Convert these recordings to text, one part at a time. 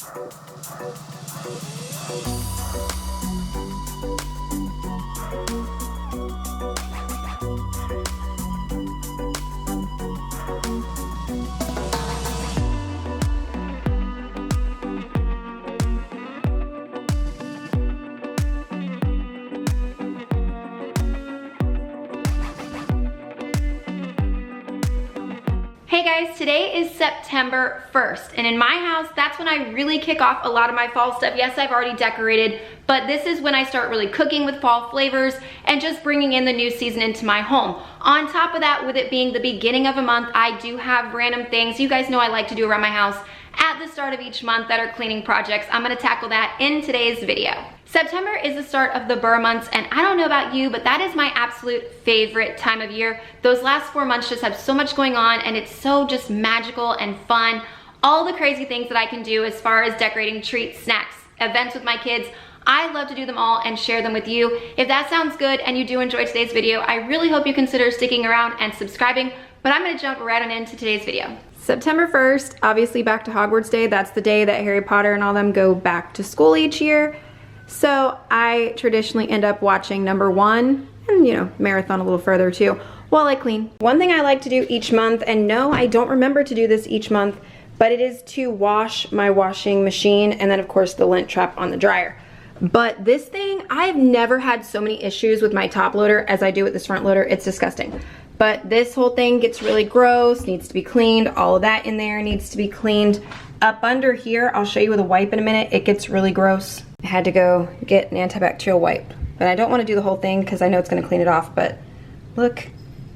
Hey guys, today is September 1st, and in my house, that's when I really kick off a lot of my fall stuff. Yes, I've already decorated, but this is when I start really cooking with fall flavors and just bringing in the new season into my home. On top of that, with it being the beginning of a month, I do have random things you guys know I like to do around my house at the start of each month that are cleaning projects. I'm gonna tackle that in today's video. September is the start of the Burr months, and I don't know about you, but that is my absolute favorite time of year. Those last 4 months just have so much going on, and it's so just magical and fun. All the crazy things that I can do as far as decorating treats, snacks, events with my kids, I love to do them all and share them with you. If that sounds good and you do enjoy today's video, I really hope you consider sticking around and subscribing, but I'm gonna jump right on into today's video. September 1st, obviously back to Hogwarts Day. That's the day that Harry Potter and all them go back to school each year. So I traditionally end up watching number 1 and, you know, marathon a little further too while I clean. One thing I like to do each month, and no, I don't remember to do this each month, but it is to wash my washing machine and then of course the lint trap on the dryer. But this thing, I've never had so many issues with my top loader as I do with this front loader. It's disgusting. But this whole thing gets really gross, needs to be cleaned. All of that in there needs to be cleaned. Up under here, I'll show you with a wipe in a minute, it gets really gross. I had to go get an antibacterial wipe. But I don't want to do the whole thing because I know it's going to clean it off, but look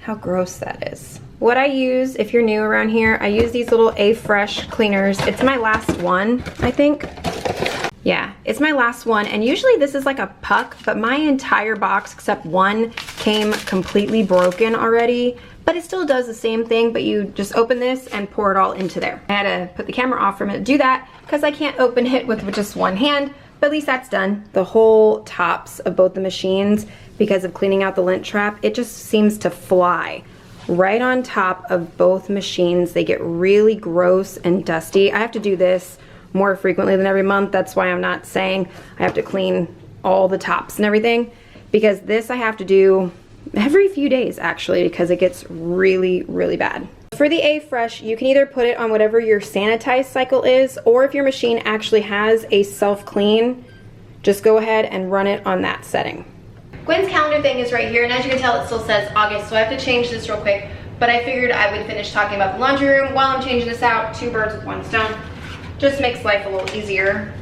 how gross that is. What I use, if you're new around here, I use these little A-Fresh cleaners. It's my last one, I think. Yeah, it's my last one, and usually this is like a puck, but my entire box except one came completely broken already, but it still does the same thing, but you just open this and pour it all into there. I had to put the camera off for a minute to do that because I can't open it with just one hand, but at least that's done. The whole tops of both the machines, because of cleaning out the lint trap, it just seems to fly right on top of both machines. They get really gross and dusty. I have to do this more frequently than every month. That's why I'm not saying I have to clean all the tops and everything, because this I have to do every few days actually, because it gets really, really bad. For the A-Fresh, you can either put it on whatever your sanitized cycle is, or if your machine actually has a self-clean, just go ahead and run it on that setting. Gwen's calendar thing is right here, and as you can tell, it still says August, so I have to change this real quick, but I figured I would finish talking about the laundry room while I'm changing this out. 2 birds with 1 stone. Just makes life a little easier.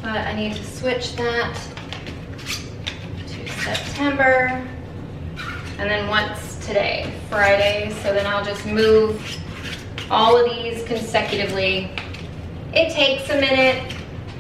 But I need to switch that to September. And then once today, Friday. So then I'll just move all of these consecutively. It takes a minute,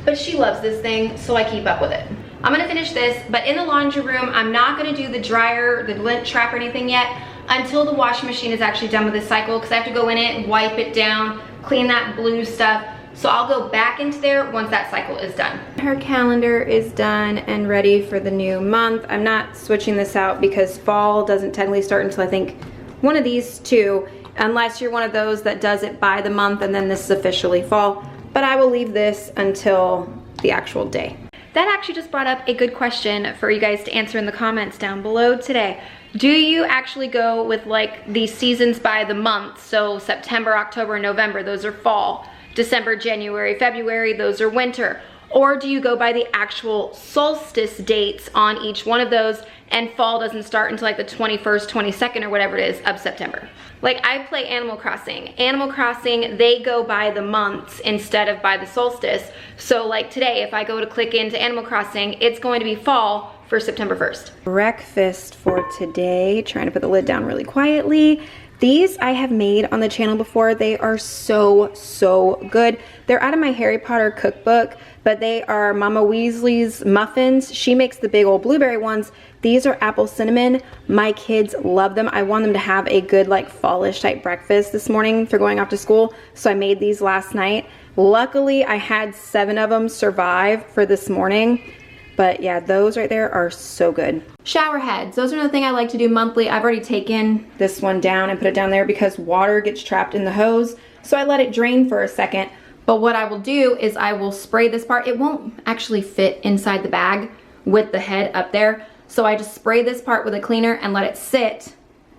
but she loves this thing, so I keep up with it. I'm gonna finish this, but in the laundry room, I'm not gonna do the dryer, the lint trap or anything yet until the washing machine is actually done with this cycle, because I have to go in it, wipe it down, clean that blue stuff. So I'll go back into there once that cycle is done. Her calendar is done and ready for the new month. I'm not switching this out because fall doesn't technically start until I think one of these 2, unless you're one of those that does it by the month and then this is officially fall. But I will leave this until the actual day. That actually just brought up a good question for you guys to answer in the comments down below today. Do you actually go with like the seasons by the month? So September, October, November, those are fall. December, January, February, those are winter. Or do you go by the actual solstice dates on each one of those, and fall doesn't start until like the 21st, 22nd, or whatever it is of September? Like I play Animal Crossing. Animal Crossing, they go by the months instead of by the solstice. So like today, if I go to click into Animal Crossing, it's going to be fall for September 1st. Breakfast for today, trying to put the lid down really quietly. These I have made on the channel before. They are so, so good. They're out of my Harry Potter cookbook, but they are Mama Weasley's muffins. She makes the big old blueberry ones. These are apple cinnamon. My kids love them. I want them to have a good like fallish type breakfast this morning for going off to school. So I made these last night. Luckily, I had 7 of them survive for this morning. But yeah, those right there are so good. Shower heads, those are another thing I like to do monthly. I've already taken this one down and put it down there because water gets trapped in the hose. So I let it drain for a second. But what I will do is I will spray this part. It won't actually fit inside the bag with the head up there. So I just spray this part with a cleaner and let it sit.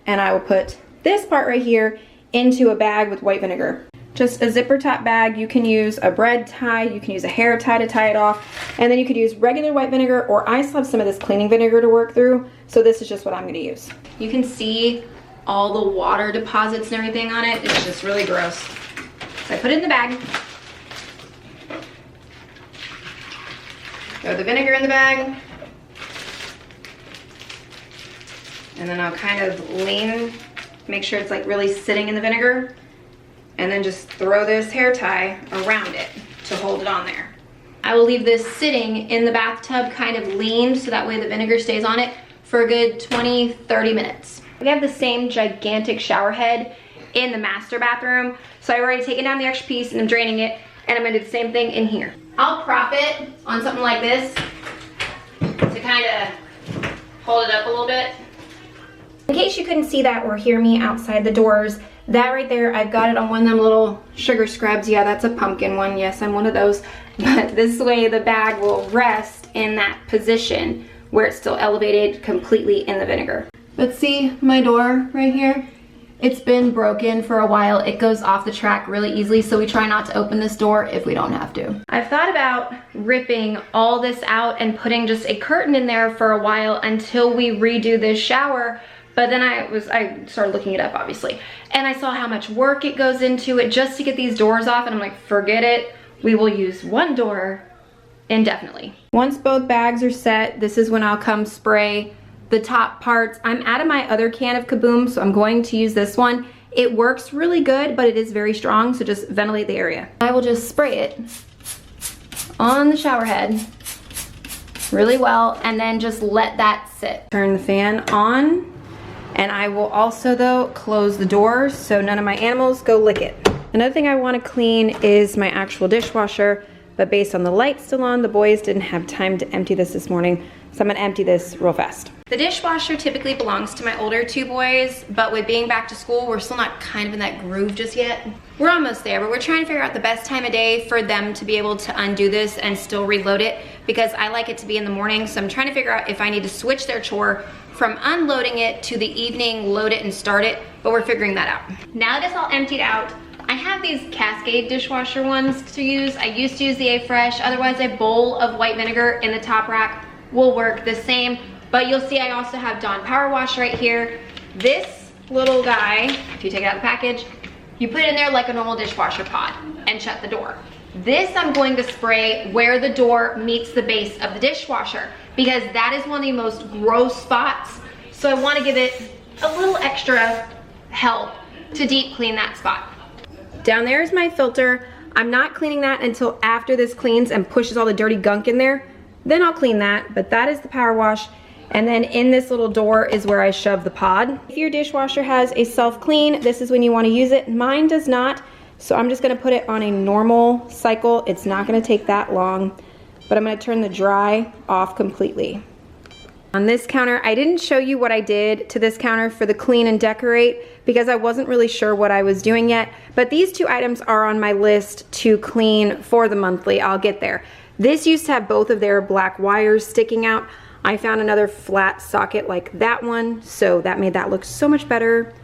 And I will put this part right here into a bag with white vinegar. Just a zipper top bag. You can use a bread tie, you can use a hair tie to tie it off, and then you could use regular white vinegar, or I still have some of this cleaning vinegar to work through, so this is just what I'm gonna use. You can see all the water deposits and everything on it. It's just really gross. So I put it in the bag. Throw the vinegar in the bag. And then I'll kind of lean, make sure it's like really sitting in the vinegar. And then just throw this hair tie around it to hold it on there. I will leave this sitting in the bathtub kind of leaned so that way the vinegar stays on it for a good 20-30 minutes. We have the same gigantic shower head in the master bathroom. So I've already taken down the extra piece and I'm draining it, and I'm gonna do the same thing in here. I'll prop it on something like this to kind of hold it up a little bit. In case you couldn't see that or hear me outside the doors, that right there, I've got it on one of them little sugar scrubs. Yeah, that's a pumpkin one. Yes, I'm one of those. But this way the bag will rest in that position where it's still elevated completely in the vinegar. But see my door right here? It's been broken for a while. It goes off the track really easily, so we try not to open this door if we don't have to. I've thought about ripping all this out and putting just a curtain in there for a while until we redo this shower. But then I started looking it up, obviously, and I saw how much work it goes into it just to get these doors off, and I'm like, forget it. We will use one door indefinitely. Once both bags are set, this is when I'll come spray the top parts. I'm out of my other can of Kaboom, so I'm going to use this one. It works really good, but it is very strong, so just ventilate the area. I will just spray it on the shower head really well, and then just let that sit. Turn the fan on. And I will also, though, close the doors so none of my animals go lick it. Another thing I want to clean is my actual dishwasher, but based on the light still on, the boys didn't have time to empty this morning, so I'm gonna empty this real fast. The dishwasher typically belongs to my older two boys, but with being back to school, we're still not kind of in that groove just yet. We're almost there, but we're trying to figure out the best time of day for them to be able to undo this and still reload it, because I like it to be in the morning, so I'm trying to figure out if I need to switch their chore from unloading it to the evening, load it and start it, but we're figuring that out. Now that it's all emptied out, I have these Cascade dishwasher ones to use. I used to use the A-Fresh, otherwise a bowl of white vinegar in the top rack will work the same, but you'll see I also have Dawn Power Wash right here. This little guy, if you take it out of the package, you put it in there like a normal dishwasher pod and shut the door. This I'm going to spray where the door meets the base of the dishwasher, because that is one of the most gross spots. So I want to give it a little extra help to deep clean that spot. Down there is my filter. I'm not cleaning that until after this cleans and pushes all the dirty gunk in there. Then I'll clean that, but that is the power wash. And then in this little door is where I shove the pod. If your dishwasher has a self-clean, this is when you want to use it. Mine does not. So I'm just gonna put it on a normal cycle. It's not gonna take that long, but I'm gonna turn the dry off completely. On this counter, I didn't show you what I did to this counter for the clean and decorate because I wasn't really sure what I was doing yet, but these two items are on my list to clean for the monthly. I'll get there. This used to have both of their black wires sticking out. I found another flat socket like that one, so that made that look so much better.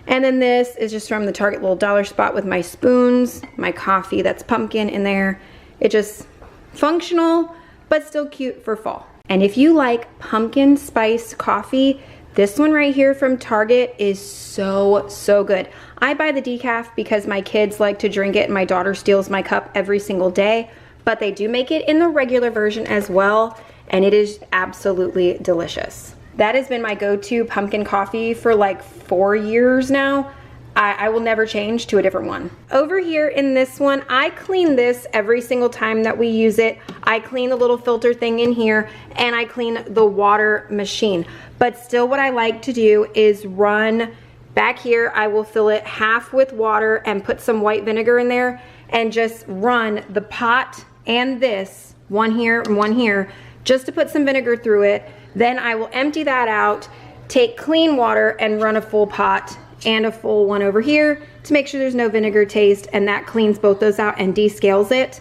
And then this is just from the Target little dollar spot with my spoons, my coffee that's pumpkin in there. It just functional, but still cute for fall. And if you like pumpkin spice coffee, this one right here from Target is so, so good. I buy the decaf because my kids like to drink it and my daughter steals my cup every single day, but they do make it in the regular version as well, and it is absolutely delicious. That has been my go-to pumpkin coffee for like 4 years now. I will never change to a different one. Over here in this one, I clean this every single time that we use it. I clean the little filter thing in here and I clean the water machine. But still what I like to do is run back here. I will fill it half with water and put some white vinegar in there and just run the pot and this, one here and one here, just to put some vinegar through it. Then I will empty that out, take clean water and run a full pot and a full one over here to make sure there's no vinegar taste, and that cleans both those out and descales it.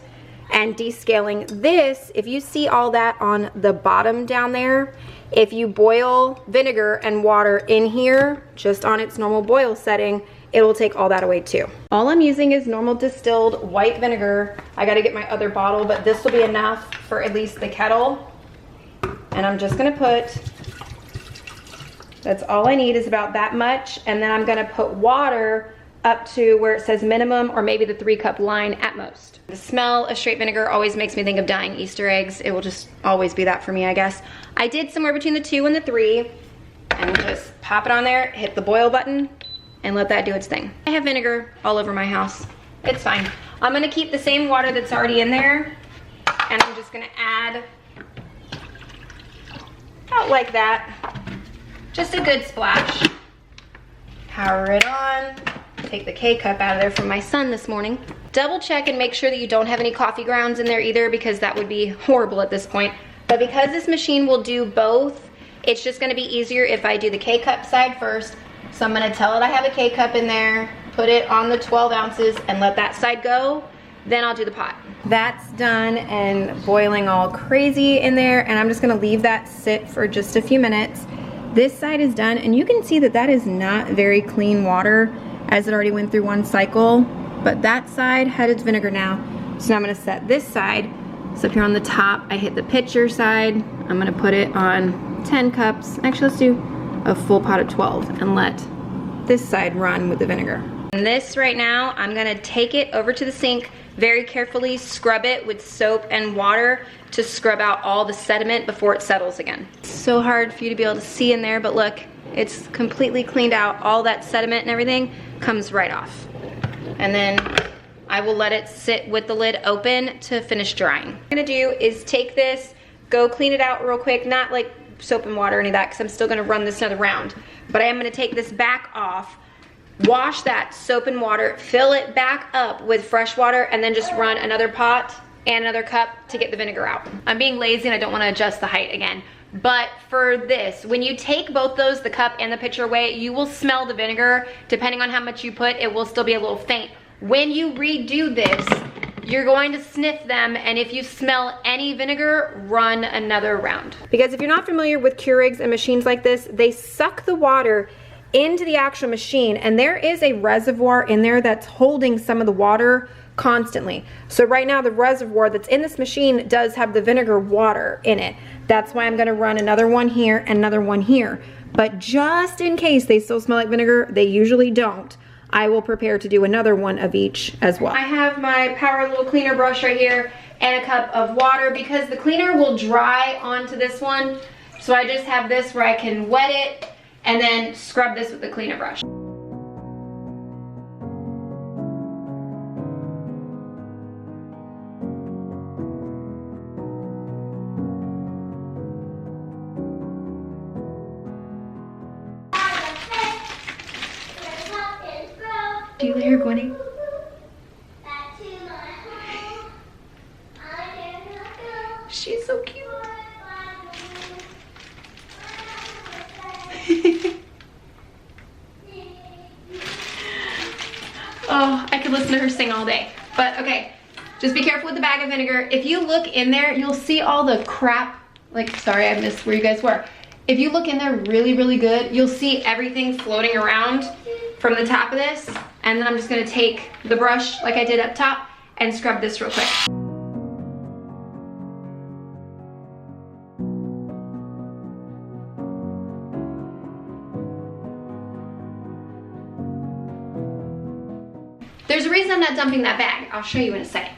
And descaling this, if you see all that on the bottom down there, if you boil vinegar and water in here, just on its normal boil setting, it will take all that away too. All I'm using is normal distilled white vinegar. I gotta get my other bottle, but this will be enough for at least the kettle. And I'm just gonna put, that's all I need is about that much. And then I'm gonna put water up to where it says minimum, or maybe the 3-cup line at most. The smell of straight vinegar always makes me think of dying Easter eggs. It will just always be that for me, I guess. I did somewhere between the 2 and the 3, and just pop it on there, hit the boil button, and let that do its thing. I have vinegar all over my house. It's fine. I'm gonna keep the same water that's already in there, and I'm just gonna add about like that. Just a good splash. Power it on. Take the K-cup out of there from my son this morning. Double check and make sure that you don't have any coffee grounds in there either, because that would be horrible at this point. But because this machine will do both, it's just gonna be easier if I do the K-cup side first. So I'm gonna tell it I have a K-cup in there, put it on the 12 ounces and let that side go. Then I'll do the pot. That's done and boiling all crazy in there, and I'm just gonna leave that sit for just a few minutes. This side is done, and you can see that that is not very clean water, as it already went through one cycle, but that side had its vinegar now. So now I'm gonna set this side. So up here on the top, I hit the pitcher side. I'm gonna put it on 10 cups. Actually, let's do a full pot of 12 and let this side run with the vinegar. And this right now, I'm gonna take it over to the sink, very carefully scrub it with soap and water to scrub out all the sediment before it settles again. It's so hard for you to be able to see in there, but look, it's completely cleaned out. All that sediment and everything comes right off. And then I will let it sit with the lid open to finish drying. What I'm gonna do is take this, go clean it out real quick, not like soap and water or any of that, because I'm still gonna run this another round. But I am gonna take this back off, wash that soap and water, fill it back up with fresh water, and then just run another pot and another cup to get the vinegar out. I'm being lazy and I don't wanna adjust the height again. But for this, when you take both those, the cup and the pitcher away, you will smell the vinegar. Depending on how much you put, it will still be a little faint. When you redo this, you're going to sniff them, and if you smell any vinegar, run another round. Because if you're not familiar with Keurigs and machines like this, they suck the water into the actual machine, and there is a reservoir in there that's holding some of the water constantly. So right now the reservoir that's in this machine does have the vinegar water in it. That's why I'm gonna run another one here and another one here. But just in case they still smell like vinegar, they usually don't, I will prepare to do another one of each as well. I have my Power Little Cleaner brush right here and a cup of water, because the cleaner will dry onto this one. So I just have this where I can wet it and then scrub this with the cleaner brush. Do you hear Gwenny? She's so cute. Oh, I could listen to her sing all day. But okay, just be careful with the bag of vinegar. If you look in there, you'll see all the crap. Like, sorry, I missed where you guys were. If you look in there really, really good, you'll see everything floating around from the top of this. And then I'm just gonna take the brush like I did up top and scrub this real quick. There's a reason I'm not dumping that bag. I'll show you in a second.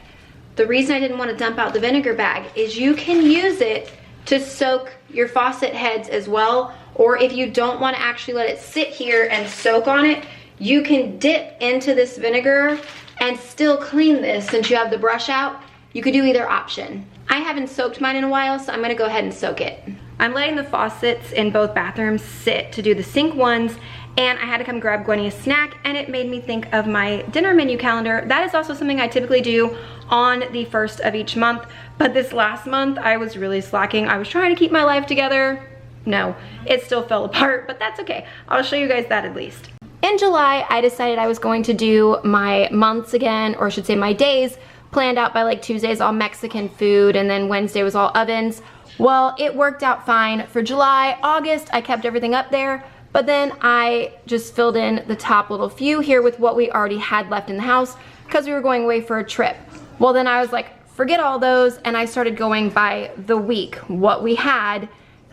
The reason I didn't want to dump out the vinegar bag is you can use it to soak your faucet heads as well, or if you don't want to actually let it sit here and soak on it, you can dip into this vinegar and still clean this. Since you have the brush out, you could do either option. I haven't soaked mine in a while, so I'm gonna go ahead and soak it. I'm letting the faucets in both bathrooms sit to do the sink ones, and I had to come grab Gwenny a snack, and it made me think of my dinner menu calendar. That is also something I typically do on the 1st of each month, but this last month I was really slacking. I was trying to keep my life together. No, it still fell apart, but that's okay. I'll show you guys that at least. In July, I decided I was going to do my months again, or I should say my days, planned out by like Tuesday's all Mexican food, and then Wednesday was all ovens. Well, it worked out fine for July. August, I kept everything up there, but then I just filled in the top little few here with what we already had left in the house because we were going away for a trip. Well, then I was like, forget all those, and I started going by the week, what we had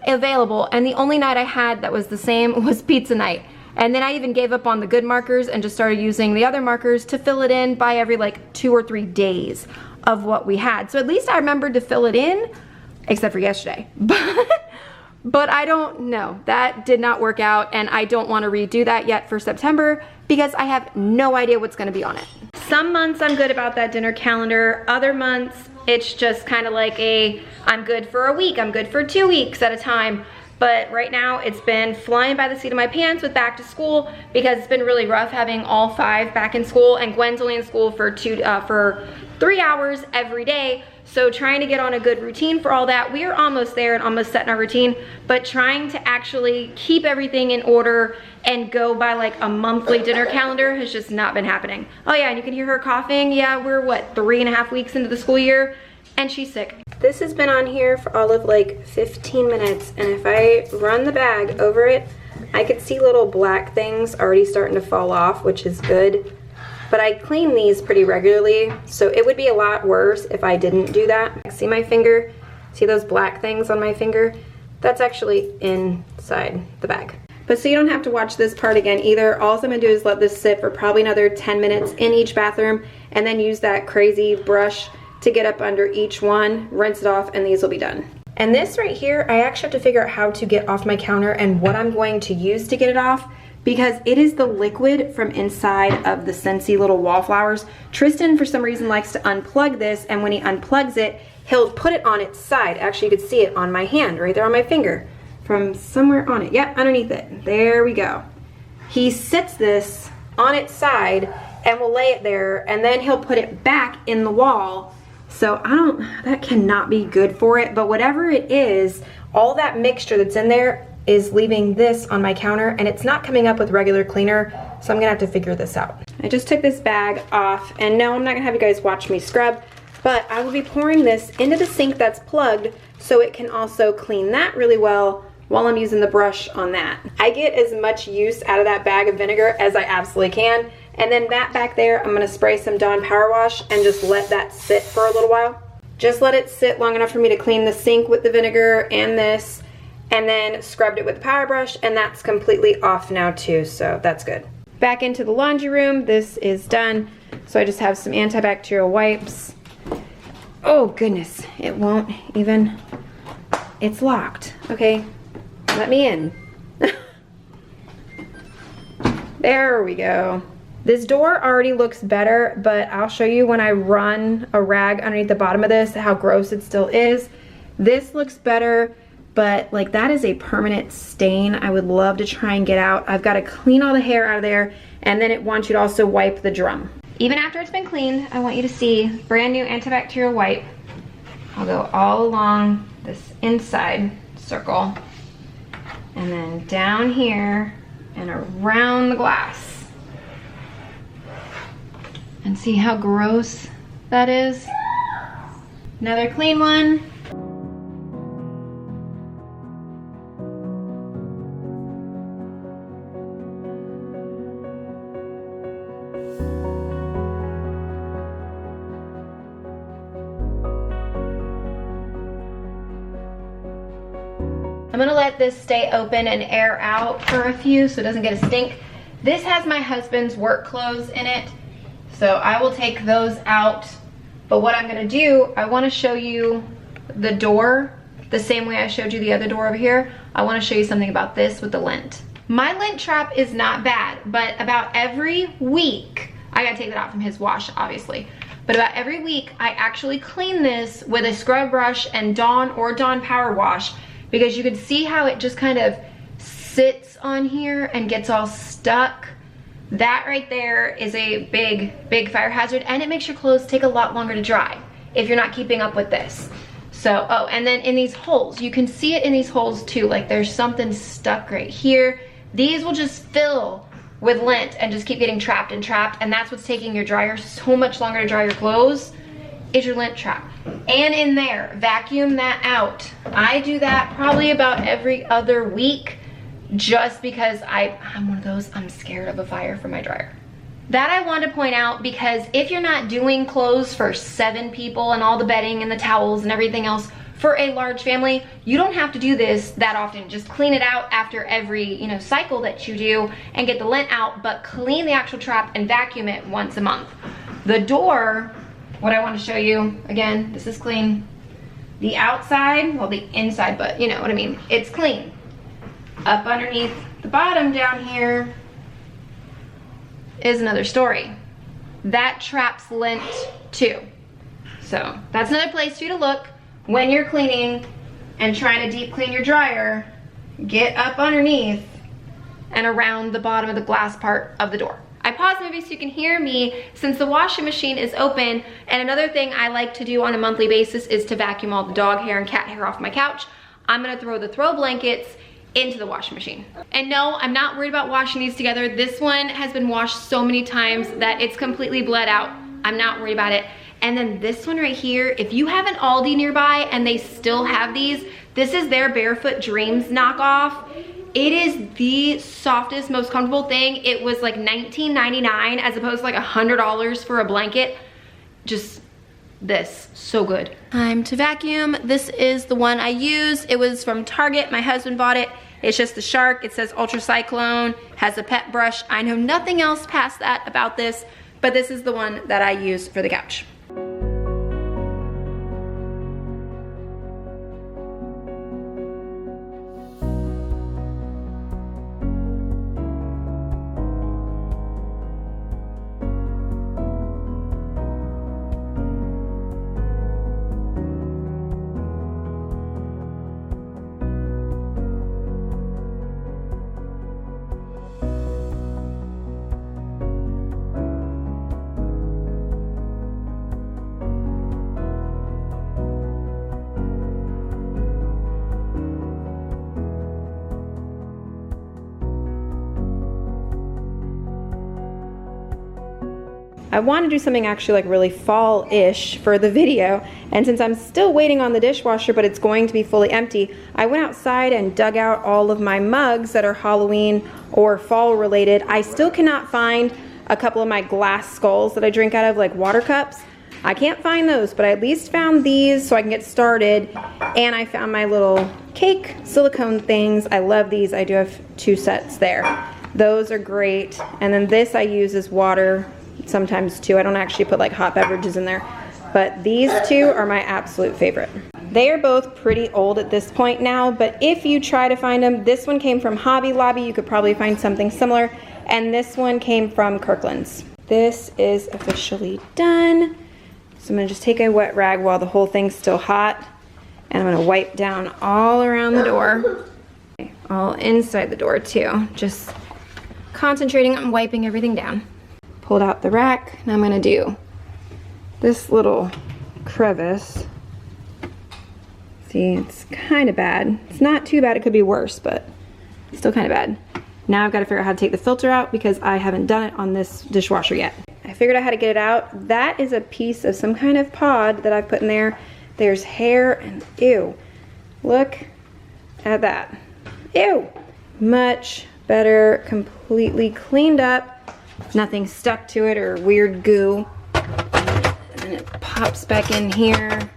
available, and the only night I had that was the same was pizza night. And then I even gave up on the good markers and just started using the other markers to fill it in by every like 2 or 3 days of what we had. So at least I remembered to fill it in, except for yesterday. But I don't know, that did not work out, and I don't want to redo that yet for September because I have no idea what's going to be on it. Some months I'm good about that dinner calendar. Other months it's just kind of like I'm good for a week, I'm good for 2 weeks at a time. But right now it's been flying by the seat of my pants with back to school because it's been really rough having all 5 back in school, and Gwen's only in school for 3 hours every day. So trying to get on a good routine for all that. We are almost there and almost setting our routine, but trying to actually keep everything in order and go by like a monthly dinner calendar has just not been happening. Oh yeah, and you can hear her coughing. Yeah, we're what, 3.5 weeks into the school year, and she's sick. This has been on here for all of like 15 minutes, and if I run the bag over it, I could see little black things already starting to fall off, which is good. But I clean these pretty regularly, so it would be a lot worse if I didn't do that. See my finger? See those black things on my finger? That's actually inside the bag. But so you don't have to watch this part again either. All I'm gonna do is let this sit for probably another 10 minutes in each bathroom, and then use that crazy brush to get up under each one, rinse it off, and these will be done. And this right here, I actually have to figure out how to get off my counter and what I'm going to use to get it off, because it is the liquid from inside of the Scentsy little wallflowers. Tristan, for some reason, likes to unplug this, and when he unplugs it, he'll put it on its side. Actually, you could see it on my hand, right there on my finger, from somewhere on it. Yep, underneath it. There we go. He sits this on its side and will lay it there, and then he'll put it back in the wall. So that cannot be good for it, but whatever it is, all that mixture that's in there is leaving this on my counter, and it's not coming up with regular cleaner, so I'm gonna have to figure this out. I just took this bag off, and no, I'm not gonna have you guys watch me scrub, but I will be pouring this into the sink that's plugged so it can also clean that really well while I'm using the brush on that. I get as much use out of that bag of vinegar as I absolutely can, and then that back there, I'm gonna spray some Dawn Power Wash and just let that sit for a little while. Just let it sit long enough for me to clean the sink with the vinegar and this, and then scrubbed it with the power brush, and that's completely off now too, so that's good. Back into the laundry room, this is done. So I just have some antibacterial wipes. Oh goodness, it won't even, it's locked. Okay, let me in. There we go. This door already looks better, but I'll show you when I run a rag underneath the bottom of this how gross it still is. This looks better, but like that is a permanent stain I would love to try and get out. I've got to clean all the hair out of there, and then it wants you to also wipe the drum. Even after it's been cleaned, I want you to see brand new antibacterial wipe. I'll go all along this inside circle, and then down here and around the glass. And see how gross that is? Another clean one. I'm gonna let this stay open and air out for a few so it doesn't get a stink. This has my husband's work clothes in it, so I will take those out. But what I'm gonna do, I wanna show you the door the same way I showed you the other door over here. I wanna show you something about this with the lint. My lint trap is not bad, but about every week, I gotta take that out from his wash, obviously. But about every week, I actually clean this with a scrub brush and Dawn or Dawn Power Wash, because you can see how it just kind of sits on here and gets all stuck. That right there is a big fire hazard, and it makes your clothes take a lot longer to dry if you're not keeping up with this. So, oh, and then in these holes, you can see it in these holes too, like there's something stuck right here. These will just fill with lint and just keep getting trapped and trapped, and that's what's taking your dryer so much longer to dry your clothes, is your lint trap. And in there, vacuum that out. I do that probably about every other week, just because I'm one of those, I'm scared of a fire for my dryer. That I want to point out, because if you're not doing clothes for 7 people and all the bedding and the towels and everything else for a large family, you don't have to do this that often. Just clean it out after every, you know, cycle that you do and get the lint out, but clean the actual trap and vacuum it once a month. The door, what I want to show you, again, this is clean. The outside, well, the inside, but you know what I mean, it's clean. Up underneath the bottom down here is another story. That traps lint too. So that's another place for you to look when you're cleaning and trying to deep clean your dryer. Get up underneath and around the bottom of the glass part of the door. I paused maybe so you can hear me since the washing machine is open. And another thing I like to do on a monthly basis is to vacuum all the dog hair and cat hair off my couch. I'm gonna throw the throw blankets into the washing machine. And no, I'm not worried about washing these together. This one has been washed so many times that it's completely bled out. I'm not worried about it. And then this one right here, if you have an Aldi nearby and they still have these, this is their Barefoot Dreams knockoff. It is the softest, most comfortable thing. It was like $19.99 as opposed to like $100 for a blanket. Just this, so good. Time to vacuum. This is the one I use. It was from Target. My husband bought it. It's just the Shark. It says Ultra Cyclone, has a pet brush. I know nothing else past that about this, but this is the one that I use for the couch. I want to do something actually like really fall-ish for the video, and since I'm still waiting on the dishwasher but it's going to be fully empty, I went outside and dug out all of my mugs that are Halloween or fall related. I still cannot find a couple of my glass skulls that I drink out of, like water cups. I can't find those, but I at least found these so I can get started, and I found my little cake silicone things. I love these. I do have 2 sets there. Those are great. And then this I use as water sometimes too. I don't actually put like hot beverages in there, but these 2 are my absolute favorite. They are both pretty old at this point now, but if you try to find them, this one came from Hobby Lobby. You could probably find something similar, and this one came from Kirkland's. This is officially done. So I'm gonna just take a wet rag while the whole thing's still hot, and I'm gonna wipe down all around the door, all inside the door too, just concentrating on wiping everything down. Pulled out the rack. Now I'm gonna do this little crevice. See, it's kind of bad. It's not too bad, it could be worse, but it's still kind of bad. Now I've got to figure out how to take the filter out because I haven't done it on this dishwasher yet. I figured out how to get it out. That is a piece of some kind of pod that I've put in there. There's hair and ew. Look at that. Ew. Much better, completely cleaned up. Nothing stuck to it or weird goo. And then it pops back in here.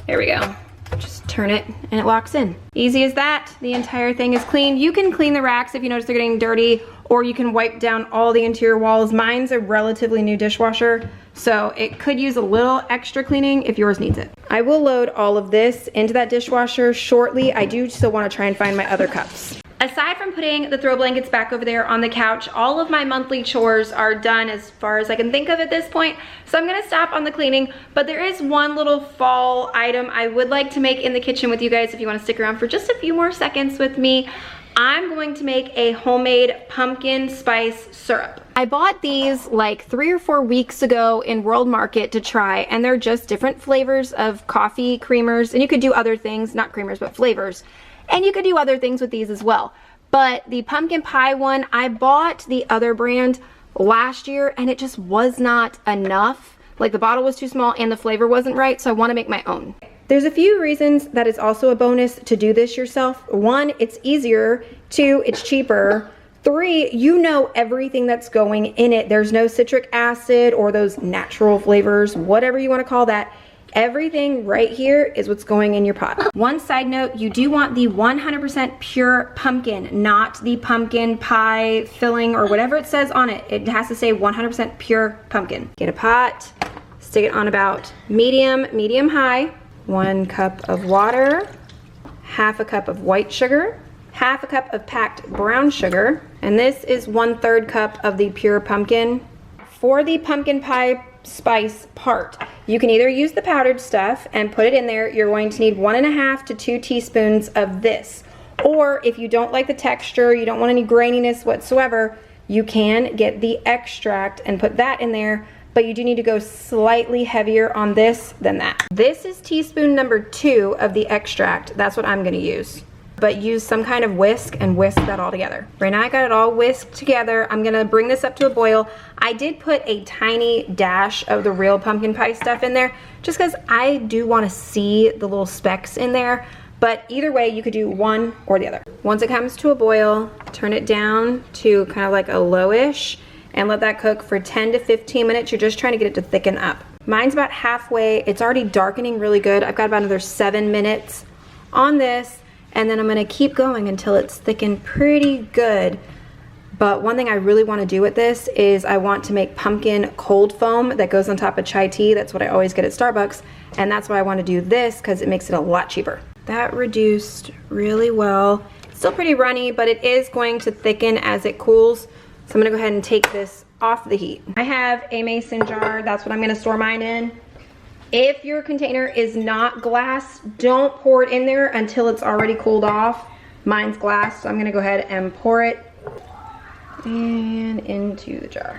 There we go. Just turn it and it locks in. Easy as that. The entire thing is clean. You can clean the racks if you notice they're getting dirty, or you can wipe down all the interior walls. Mine's a relatively new dishwasher, so it could use a little extra cleaning if yours needs it. I will load all of this into that dishwasher shortly. I do still want to try and find my other cups. Aside from putting the throw blankets back over there on the couch, all of my monthly chores are done as far as I can think of at this point. So I'm gonna stop on the cleaning, but there is one little fall item I would like to make in the kitchen with you guys if you wanna stick around for just a few more seconds with me. I'm going to make a homemade pumpkin spice syrup. I bought these like 3 or 4 weeks ago in World Market to try, and they're just different flavors of coffee creamers, and you could do other things, not creamers, but flavors. And you could do other things with these as well. But the pumpkin pie one, I bought the other brand last year and it just was not enough. Like the bottle was too small and the flavor wasn't right, so I want to make my own. There's a few reasons that it's also a bonus to do this yourself. 1, it's easier. 2, it's cheaper. 3, you know everything that's going in it. There's no citric acid or those natural flavors, whatever you want to call that. Everything right here is what's going in your pot. One side note, you do want the 100% pure pumpkin, not the pumpkin pie filling or whatever it says on it. It has to say 100% pure pumpkin. Get a pot, stick it on about medium high. 1 cup of water, half a cup of white sugar, half a cup of packed brown sugar, and this is 1/3 cup of the pure pumpkin. For the pumpkin pie spice part, you can either use the powdered stuff and put it in there. You're going to need 1.5 to 2 teaspoons of this. Or if you don't like the texture, you don't want any graininess whatsoever, you can get the extract and put that in there, but you do need to go slightly heavier on this than that. This is teaspoon number 2 of the extract. That's what I'm gonna use. But use some kind of whisk and whisk that all together. Right now I got it all whisked together. I'm gonna bring this up to a boil. I did put a tiny dash of the real pumpkin pie stuff in there just because I do wanna see the little specks in there. But either way, you could do one or the other. Once it comes to a boil, turn it down to kind of like a lowish and let that cook for 10 to 15 minutes. You're just trying to get it to thicken up. Mine's about halfway. It's already darkening really good. I've got about another 7 minutes on this, and then I'm gonna keep going until it's thickened pretty good. But one thing I really wanna do with this is I want to make pumpkin cold foam that goes on top of chai tea. That's what I always get at Starbucks, and that's why I wanna do this because it makes it a lot cheaper. That reduced really well. It's still pretty runny, but it is going to thicken as it cools. So I'm gonna go ahead and take this off the heat. I have a mason jar. That's what I'm gonna store mine in. If your container is not glass, don't pour it in there until it's already cooled off. Mine's glass, so I'm gonna go ahead and pour it and into the jar.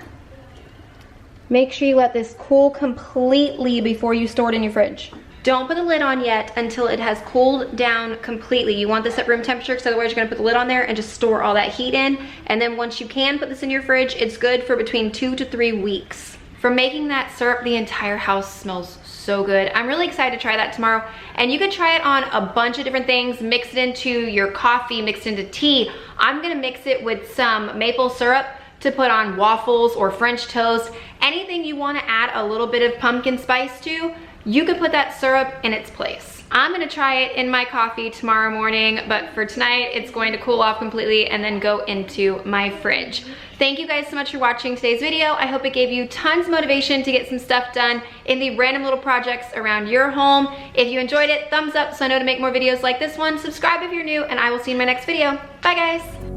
Make sure you let this cool completely before you store it in your fridge. Don't put the lid on yet until it has cooled down completely. You want this at room temperature because otherwise you're gonna put the lid on there and just store all that heat in. And then once you can put this in your fridge, it's good for between 2 to 3 weeks. For making that syrup, the entire house smells so good. I'm really excited to try that tomorrow. And you can try it on a bunch of different things. Mix it into your coffee, mix it into tea. I'm gonna mix it with some maple syrup to put on waffles or French toast. Anything you wanna add a little bit of pumpkin spice to, you could put that syrup in its place. I'm gonna try it in my coffee tomorrow morning, but for tonight, it's going to cool off completely and then go into my fridge. Thank you guys so much for watching today's video. I hope it gave you tons of motivation to get some stuff done in the random little projects around your home. If you enjoyed it, thumbs up so I know to make more videos like this one. Subscribe if you're new, and I will see you in my next video. Bye guys.